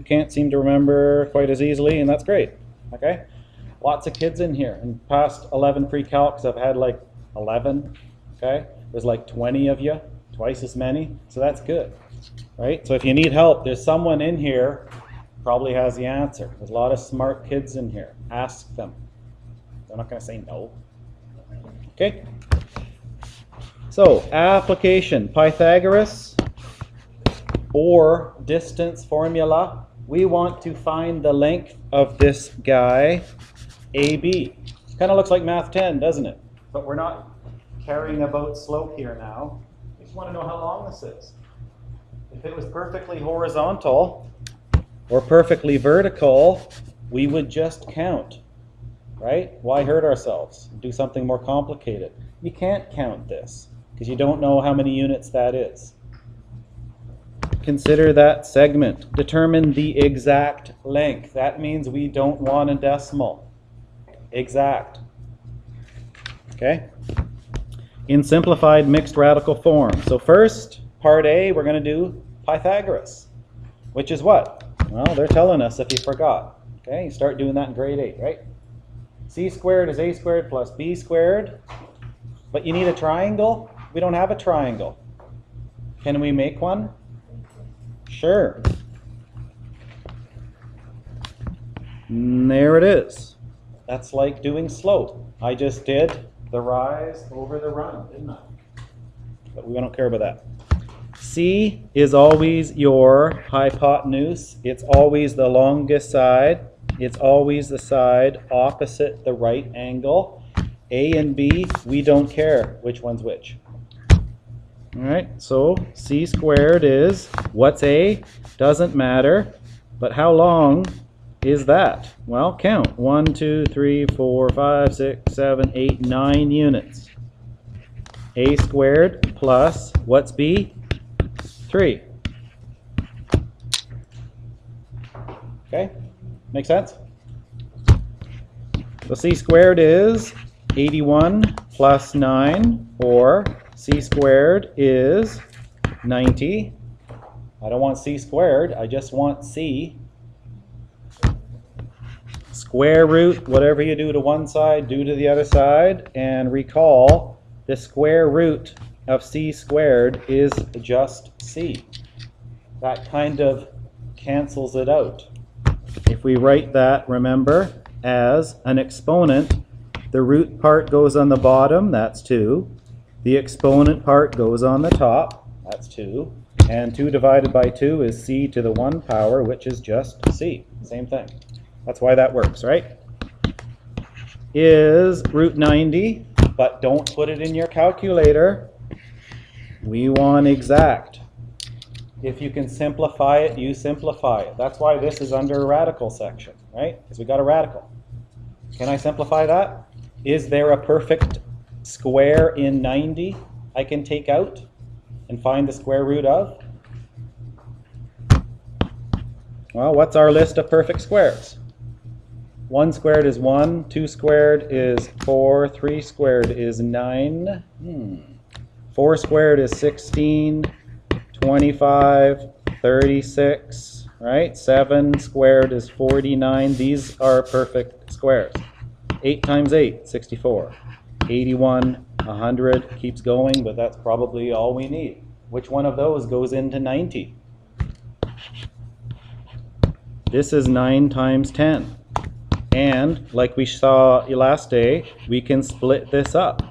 can't seem to remember quite as easily, and that's great. Okay, lots of kids in here. In past 11 pre-calcs, I've had like 11. Okay, there's like 20 of you, twice as many, so that's good, right? So if you need help, there's someone in here probably has the answer. There's a lot of smart kids in here. Ask them. They're not going to say no. Okay. So application, Pythagoras or distance formula. We want to find the length of this guy, AB. Kind of looks like Math 10, doesn't it? But we're not caring about slope here now. We just want to know how long this is. If it was perfectly horizontal or perfectly vertical, we would just count, right? Why hurt ourselves? Do something more complicated. You can't count this because you don't know how many units that is. Consider that segment. Determine the exact length. That means we don't want a decimal. Exact. Okay? In simplified mixed radical form. So first, part A, we're going to do Pythagoras, which is what? Well, they're telling us if you forgot. Okay, you start doing that in grade 8, right? C squared is A squared plus B squared. But you need a triangle? We don't have a triangle. Can we make one? Sure. And there it is. That's like doing slope. I just did the rise over the run, didn't I? But we don't care about that. C is always your hypotenuse. It's always the longest side. It's always the side opposite the right angle. A and B, we don't care which one's which. All right, so C squared is, what's A? Doesn't matter, but how long is that? Well, count. 1, 2, 3, 4, 5, 6, 7, 8, 9 units. A squared plus, what's B? 3. Okay, make sense? So C squared is 81 plus 9, or C squared is 90. I don't want C squared, I just want C. Square root, whatever you do to one side, do to the other side, and recall the square root of C squared is just C. That kind of cancels it out. If we write that, remember, as an exponent, the root part goes on the bottom, that's 2. The exponent part goes on the top, that's 2. And 2 divided by 2 is C to the 1 power, which is just C. Same thing. That's why that works, right? Is root 90, but don't put it in your calculator. We want exact. If you can simplify it, you simplify it. That's why this is under a radical section, right? Because we got a radical. Can I simplify that? Is there a perfect square in 90 I can take out and find the square root of? Well, what's our list of perfect squares? 1 squared is 1, 2 squared is 4, 3 squared is 9, 4 squared is 16, 25, 36, right? 7 squared is 49. These are perfect squares. 8 times 8, 64. 81, 100, keeps going, but that's probably all we need. Which one of those goes into 90? This is 9 times 10. And like we saw last day, we can split this up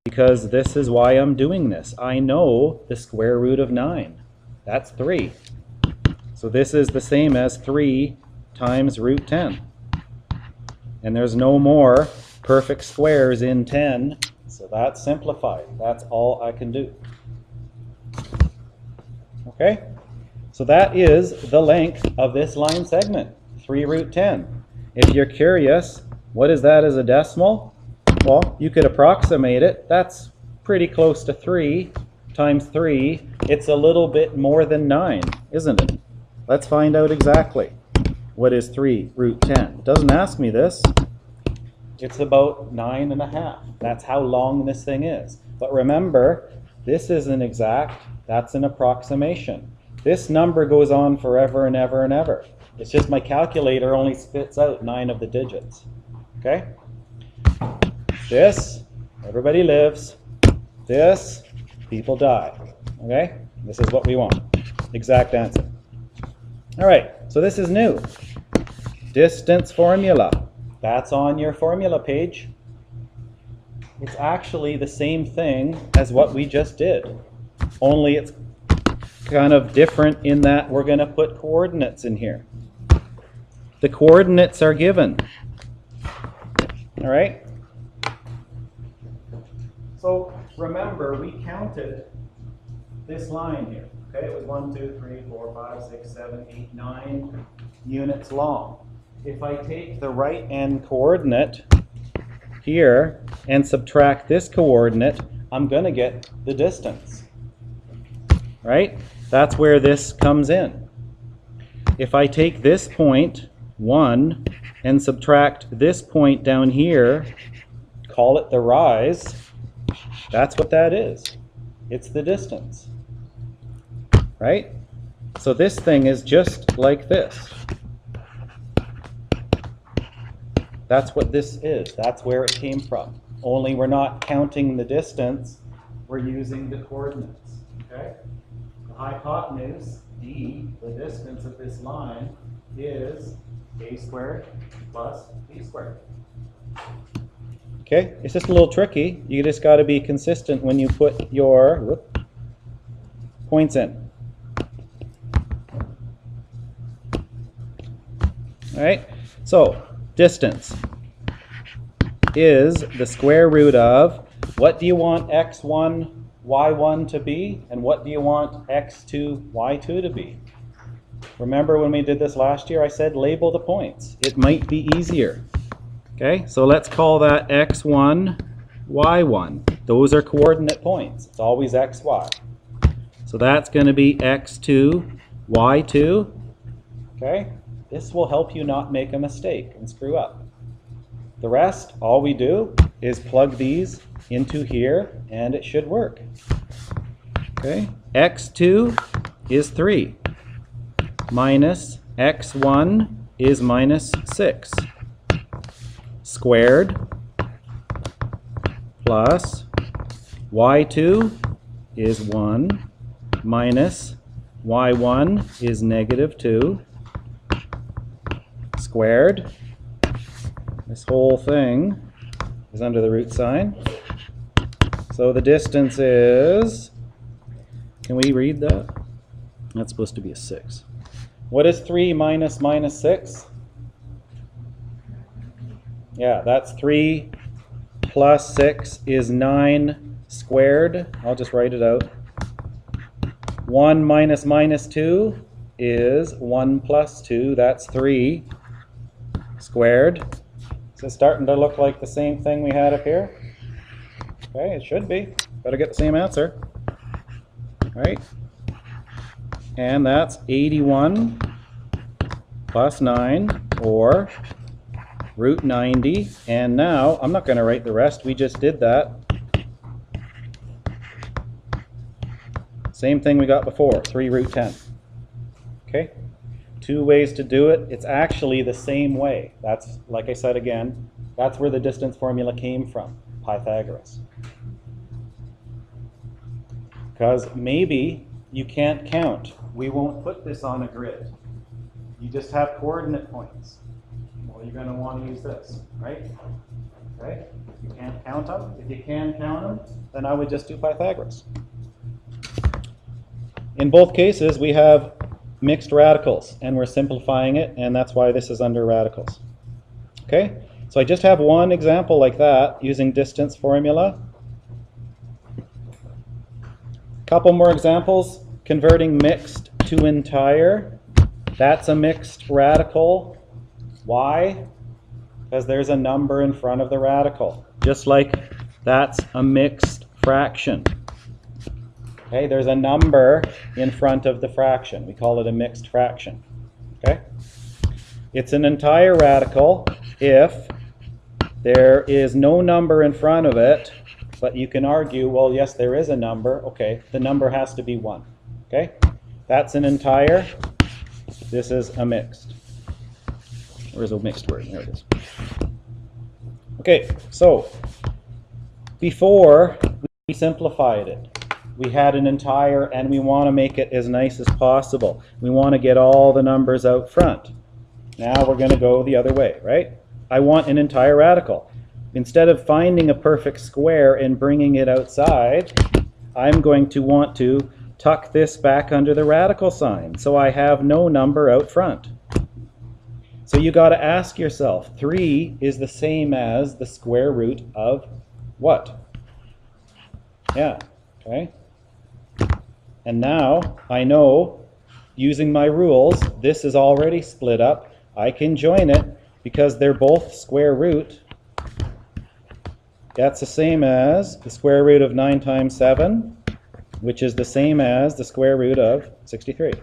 because this is why I'm doing this. I know the square root of 9. That's 3. So this is the same as 3 times root 10. And there's no more perfect squares in 10, so that's simplified. That's all I can do. Okay? So that is the length of this line segment, 3 root 10. If you're curious, what is that as a decimal? Well, you could approximate it. That's pretty close to 3 times 3. It's a little bit more than 9, isn't it? Let's find out exactly. What is 3 root 10? It doesn't ask me this. It's about 9.5. That's how long this thing is. But remember, this isn't exact. That's an approximation. This number goes on forever and ever and ever. It's just my calculator only spits out 9 of the digits. Okay? This, everybody lives. This, people die. Okay? This is what we want. Exact answer. All right, so this is new. Distance formula. That's on your formula page. It's actually the same thing as what we just did, only it's kind of different in that we're going to put coordinates in here. The coordinates are given. All right? So remember, we counted this line here. Okay, it was 1, 2, 3, 4, 5, 6, 7, 8, 9 units long. If I take the right end coordinate here and subtract this coordinate, I'm going to get the distance. Right? That's where this comes in. If I take this point, 1, and subtract this point down here, call it the rise, that's what that is. It's the distance. Right? So this thing is just like this. That's what this is. That's where it came from. Only we're not counting the distance. We're using the coordinates. Okay? The hypotenuse, d, the distance of this line, is a squared plus b squared. Okay? It's just a little tricky. You just got to be consistent when you put your points in. All right? So, distance is the square root of, what do you want x1, y1 to be, and what do you want x2, y2 to be? Remember when we did this last year, I said label the points. It might be easier. Okay, so let's call that x1, y1. Those are coordinate points. It's always xy. So that's going to be x2, y2. Okay? This will help you not make a mistake and screw up. The rest, all we do is plug these into here and it should work. Okay, x2 is 3 minus x1 is minus 6 squared plus y2 is 1 minus y1 is negative 2 squared. This whole thing is under the root sign. So the distance is, can we read that? That's supposed to be a 6. What is 3 minus minus 6? Yeah, that's 3 plus 6 is 9 squared. I'll just write it out. 1 minus minus 2 is 1 plus 2. That's 3 squared. Is it starting to look like the same thing we had up here? Okay, it should be. Better get the same answer. Right? And that's 81 plus 9, or root 90. And now, I'm not going to write the rest. We just did that. Same thing we got before, 3 root 10. Okay? 2 ways to do it. It's actually the same way. That's, like I said again, that's where the distance formula came from, Pythagoras. Because maybe you can't count. We won't put this on a grid. You just have coordinate points. Well, you're going to want to use this, right? Okay? You can't count them. If you can count them, then I would just do Pythagoras. In both cases, we have mixed radicals, and we're simplifying it, and that's why this is under radicals. Okay? So I just have one example like that using distance formula. Couple more examples. Converting mixed to entire. That's a mixed radical. Why? Because there's a number in front of the radical. Just like that's a mixed fraction. Okay, there's a number in front of the fraction. We call it a mixed fraction. Okay? It's an entire radical if there is no number in front of it, but you can argue, well, yes, there is a number. Okay, the number has to be 1. Okay? That's an entire. This is a mixed. Where's a mixed word? There it is. Okay, so before we simplified it, we had an entire, and we want to make it as nice as possible. We want to get all the numbers out front. Now we're going to go the other way, right? I want an entire radical. Instead of finding a perfect square and bringing it outside, I'm going to want to tuck this back under the radical sign, so I have no number out front. So you got to ask yourself, 3 is the same as the square root of what? Yeah, okay. And now I know, using my rules, this is already split up. I can join it because they're both square root. That's the same as the square root of 9 times 7, which is the same as the square root of 63.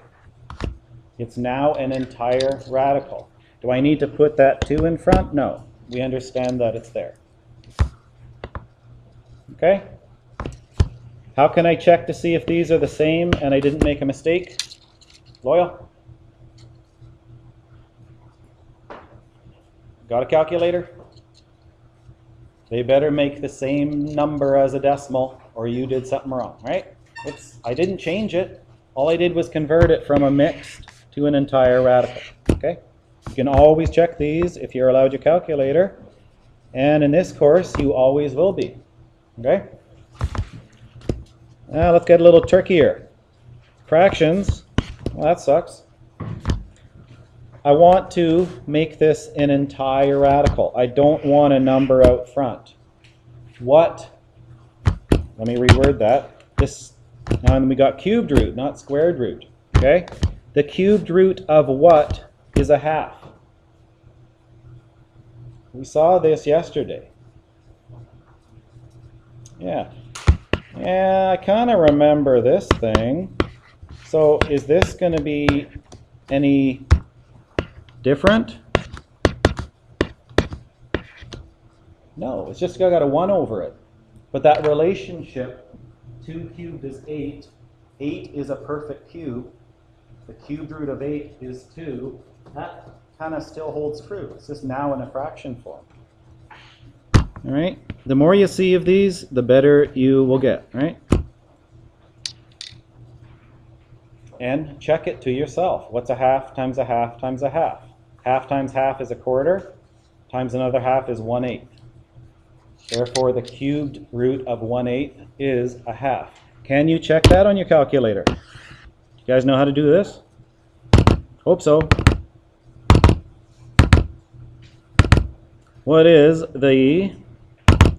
It's now an entire radical. Do I need to put that 2 in front? No. We understand that it's there. Okay? How can I check to see if these are the same and I didn't make a mistake? Loyal? Got a calculator? They better make the same number as a decimal or you did something wrong, right? Oops, I didn't change it. All I did was convert it from a mixed to an entire radical, okay? You can always check these if you're allowed your calculator. And in this course, you always will be, okay? Now let's get a little trickier. Fractions, well, that sucks. I want to make this an entire radical. I don't want a number out front. What? Let me reword that. Now we got cubed root, not squared root. Okay? The cubed root of what is a half? We saw this yesterday. Yeah. Yeah, I kind of remember this thing. So is this going to be any different? No, it's just got a 1 over it. But that relationship, 2 cubed is 8. 8 is a perfect cube. The cubed root of 8 is 2. That kind of still holds true. It's just now in a fraction form. All right? The more you see of these, the better you will get, right? And check it to yourself. What's a half times a half times a half? Half times half is a quarter, times another half is 1/8. Therefore, the cubed root of 1/8 is a half. Can you check that on your calculator? You guys know how to do this? Hope so. What is the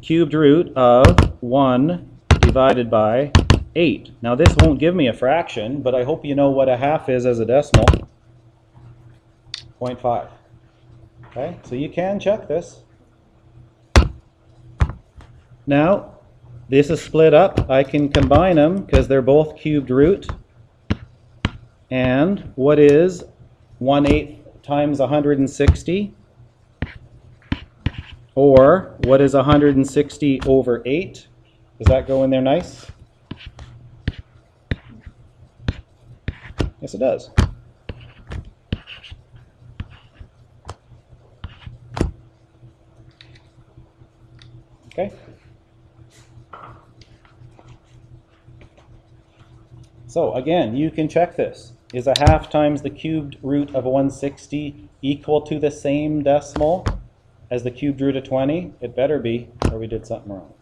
cubed root of 1 divided by 8? Now this won't give me a fraction, but I hope you know what a half is as a decimal. 0.5. Okay, so you can check this. Now, this is split up. I can combine them because they're both cubed root. And what is 1/8 times 160? Or what is 160 over 8? Does that go in there nice? Yes, it does. Okay. So again, you can check this. Is a half times the cubed root of 160 equal to the same decimal as the cubed root of 20? It better be, or we did something wrong.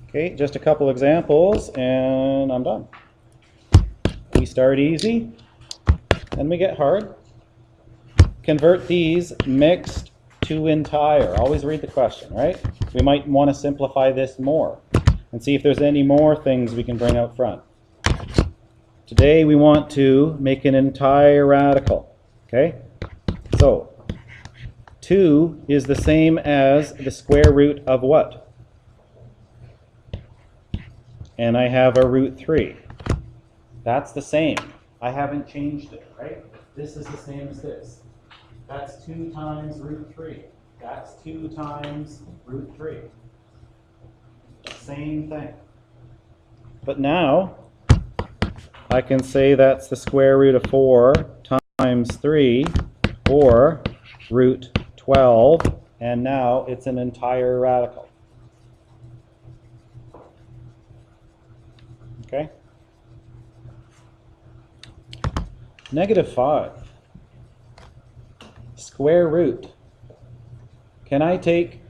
Okay, just a couple examples and I'm done. We start easy, then we get hard. Convert these mixed to entire. Always read the question, right? We might want to simplify this more and see if there's any more things we can bring out front. Today we want to make an entire radical, okay? So 2 is the same as the square root of what? And I have a root 3. That's the same. I haven't changed it, right? This is the same as this. That's 2 times root 3. That's 2 times root 3. Same thing. But now, I can say that's the square root of 4 times 3, or root 12, and now it's an entire radical. Okay? -5. Square root. Can I take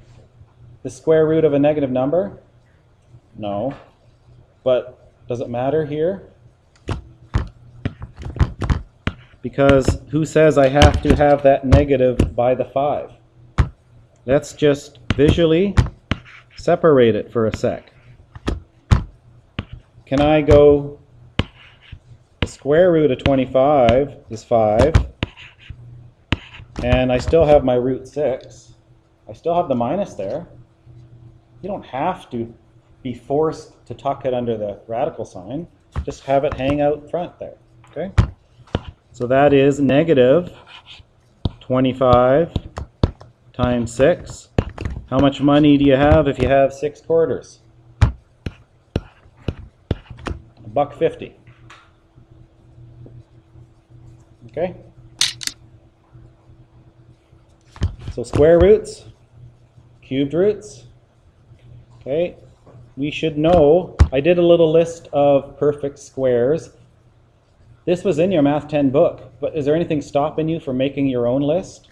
the square root of a negative number? No. But does it matter here? Because who says I have to have that negative by the 5? Let's just visually separate it for a sec. Can I go, the square root of 25 is 5, and I still have my root 6. I still have the minus there. You don't have to be forced to tuck it under the radical sign. Just have it hang out front there. Okay? So that is negative 25 times 6. How much money do you have if you have 6 quarters? $1.50. Okay? So square roots, cubed roots. Okay? We should know, I did a little list of perfect squares. This was in your Math 10 book, but is there anything stopping you from making your own list?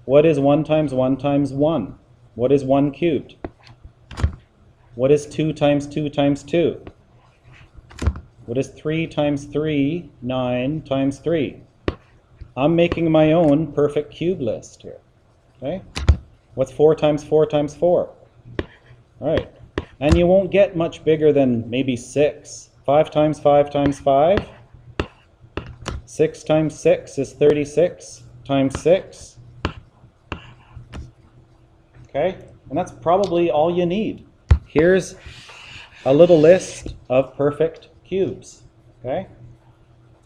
What is 1 times 1 times 1? What is 1 cubed? What is 2 times 2 times 2? What is 3 times 3? 9 times 3. I'm making my own perfect cube list here. Okay? What's 4 times 4 times 4? All right. And you won't get much bigger than maybe 6. 5 times 5 times 5. 6 times 6 is 36 times 6. Okay? And that's probably all you need. Here's a little list of perfect cubes. Okay?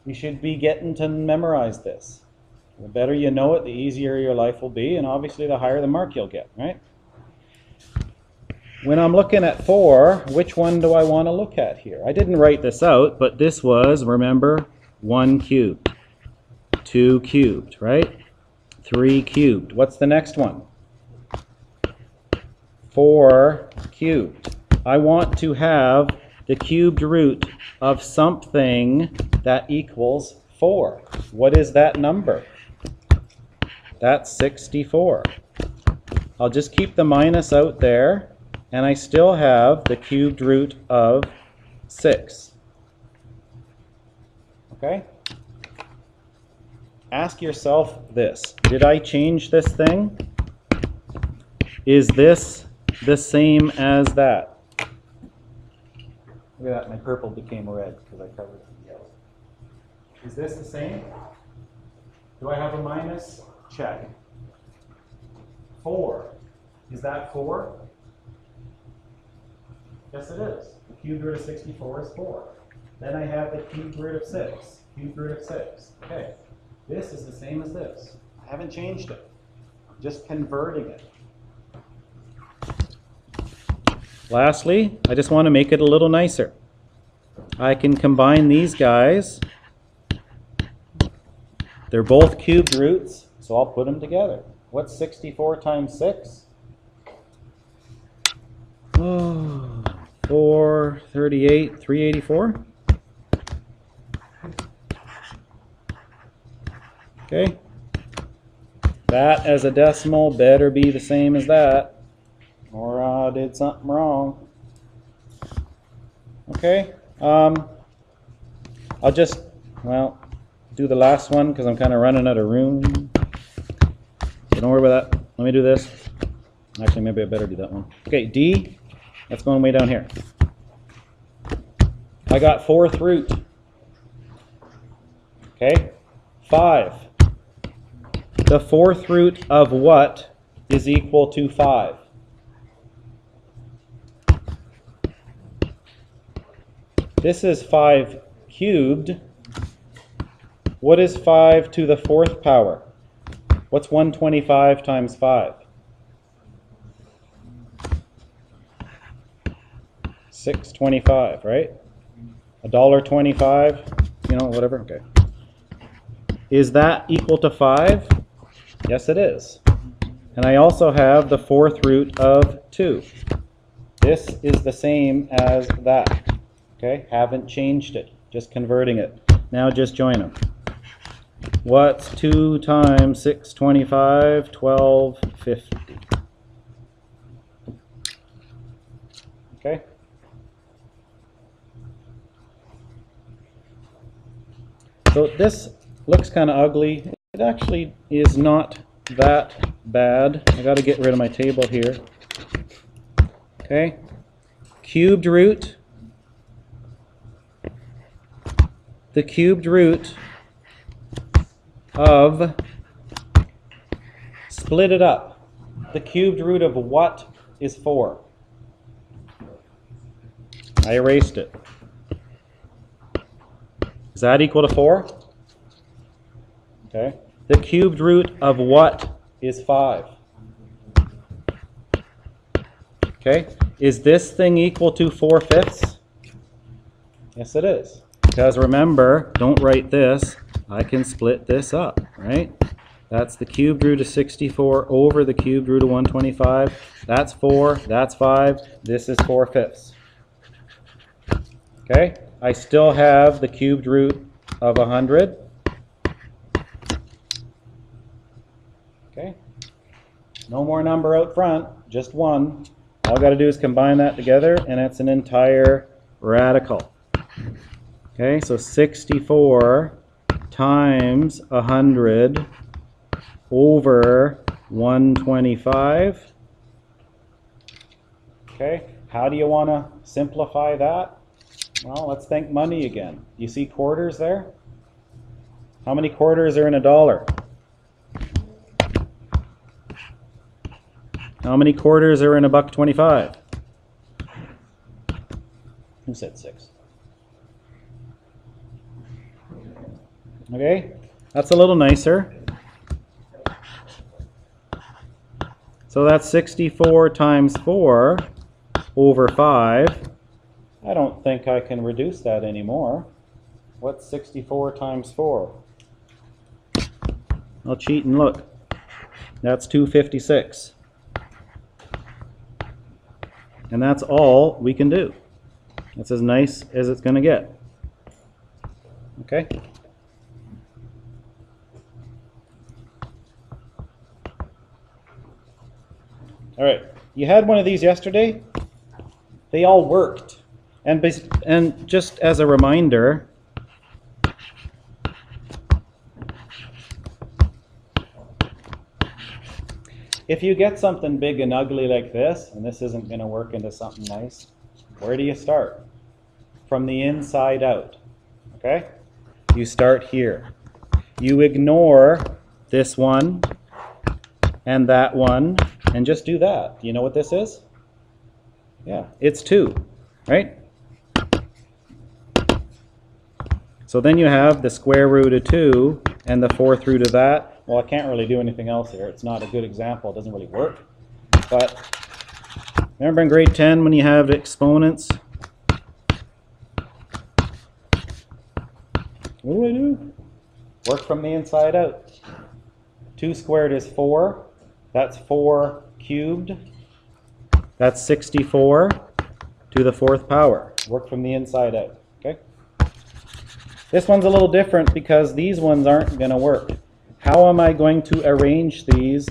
You should be getting to memorize this. The better you know it, the easier your life will be, and obviously the higher the mark you'll get, right? When I'm looking at 4, which one do I want to look at here? I didn't write this out, but this was, remember, 1 cubed, 2 cubed, right? 3 cubed. What's the next one? 4 cubed. I want to have the cubed root of something that equals 4. What is that number? That's 64. I'll just keep the minus out there, and I still have the cubed root of 6. Okay? Ask yourself this. Did I change this thing? Is this the same as that? Look at that, my purple became red because I covered it in yellow. Is this the same? Do I have a minus? Check. 4. Is that 4? Yes, it is. The cubed root of 64 is 4. Then I have the cubed root of 6. Cubed root of 6. Okay. This is the same as this. I haven't changed it. I'm just converting it. Lastly, I just want to make it a little nicer. I can combine these guys. They're both cubed roots, so I'll put them together. What's 64 times 6? Oh, 4, 38, 384. Okay. That as a decimal better be the same as that, or I did something wrong. Okay. I'll just, well, do the last one because I'm kind of running out of room. So don't worry about that. Let me do this. Actually, maybe I better do that one. Okay, D. That's going way down here. I got 4th root. Okay. 5. The 4th root of what is equal to 5? This is 5 cubed. What is 5 to the 4th power? What's 125 times 5? 6.25, right? $1.25, you know, whatever. Okay. Is that equal to 5? Yes, it is. And I also have the fourth root of 2. This is the same as that. Okay, haven't changed it, just converting it. Now just join them. What's 2 times 625? 1250. Okay. So this looks kind of ugly. It actually is not that bad. I got to get rid of my table here. Okay. Cubed root. The cubed root of, split it up. The cubed root of what is 4? I erased it. Is that equal to 4? Okay. The cubed root of what is 5? Okay. Is this thing equal to 4/5? Yes, it is. Because remember, don't write this. I can split this up, right? That's the cubed root of 64 over the cubed root of 125. That's 4. That's 5. This is 4/5. Okay. I still have the cubed root of 100. Okay. No more number out front, just 1. All I got to do is combine that together, and it's an entire radical. Okay, so 64 times 100 over 125. Okay, how do you want to simplify that? Well, let's think money again. You see quarters there? How many quarters are in a dollar? How many quarters are in $1.25? Who said 6? Okay, that's a little nicer. So that's 64 times 4 over 5. I don't think I can reduce that anymore. What's 64 times 4? I'll cheat and look. That's 256. And that's all we can do. That's as nice as it's going to get. Okay? All right. You had one of these yesterday. They all worked. And just as a reminder, if you get something big and ugly like this, and this isn't going to work into something nice, where do you start? From the inside out. Okay? You start here. You ignore this one and that one, and just do that. Do you know what this is? Yeah, it's 2, right? So then you have the square root of 2 and the fourth root of that. Well, I can't really do anything else here. It's not a good example. It doesn't really work. But remember in grade 10 when you have exponents? What do I do? Work from the inside out. 2 squared is 4. That's 4 cubed. That's 64 to the 4th power. Work from the inside out. Okay? This one's a little different because these ones aren't going to work. How am I going to arrange these,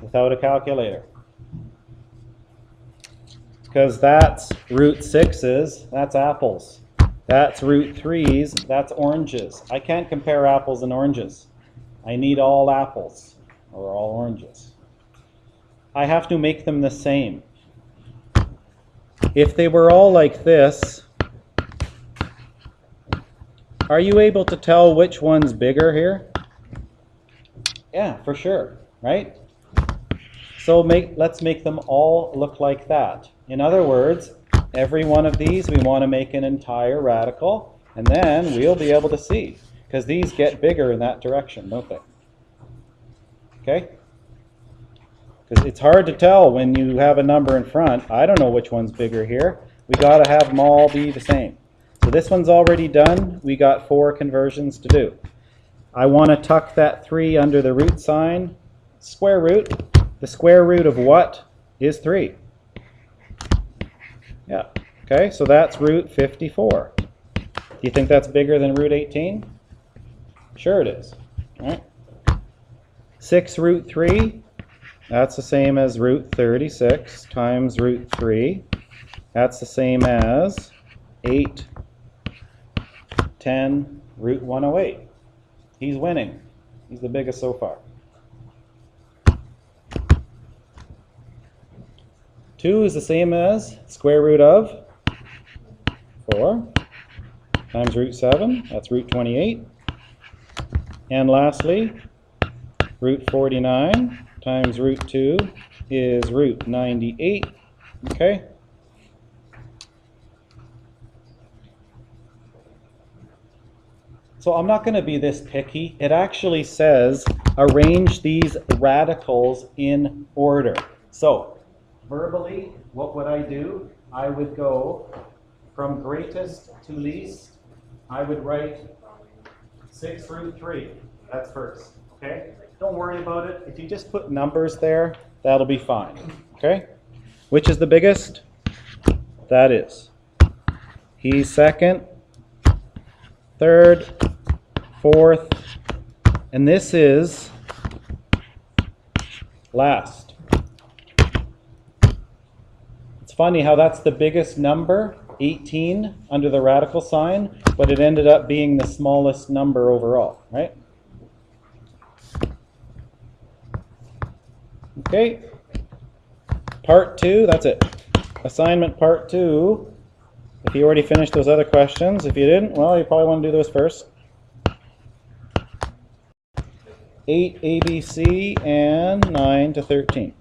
without a calculator? Because that's root 6's, that's apples. That's root 3's, that's oranges. I can't compare apples and oranges. I need all apples, or all oranges. I have to make them the same. If they were all like this, are you able to tell which one's bigger here? Yeah, for sure, right? So let's make them all look like that. In other words, every one of these we want to make an entire radical, and then we'll be able to see, because these get bigger in that direction, don't they? okay? Because it's hard to tell when you have a number in front. I don't know which one's bigger here. We got to have them all be the same. So this one's already done. We got 4 conversions to do. I want to tuck that 3 under the root sign. Square root. The square root of what is 3? Yeah. Okay, so that's root 54. Do you think that's bigger than root 18? Sure it is. All right. 6 root 3. That's the same as root 36 times root 3. That's the same as 8, 10, root 108. He's winning. He's the biggest so far. 2 is the same as square root of 4 times root 7. That's root 28. And lastly, root 49 times root 2 is root 98. Okay? So I'm not going to be this picky. It actually says arrange these radicals in order. So verbally, what would I do? I would go from greatest to least. I would write 6 root 3. That's first. Okay? Don't worry about it. If you just put numbers there, that'll be fine. Okay? Which is the biggest? That is. He's second, third, fourth, and this is last. It's funny how that's the biggest number, 18, under the radical sign, but it ended up being the smallest number overall, right? Okay, part 2, that's it. Assignment part 2. If you already finished those other questions, if you didn't, well, you probably want to do those first. 8 ABC and 9 to 13.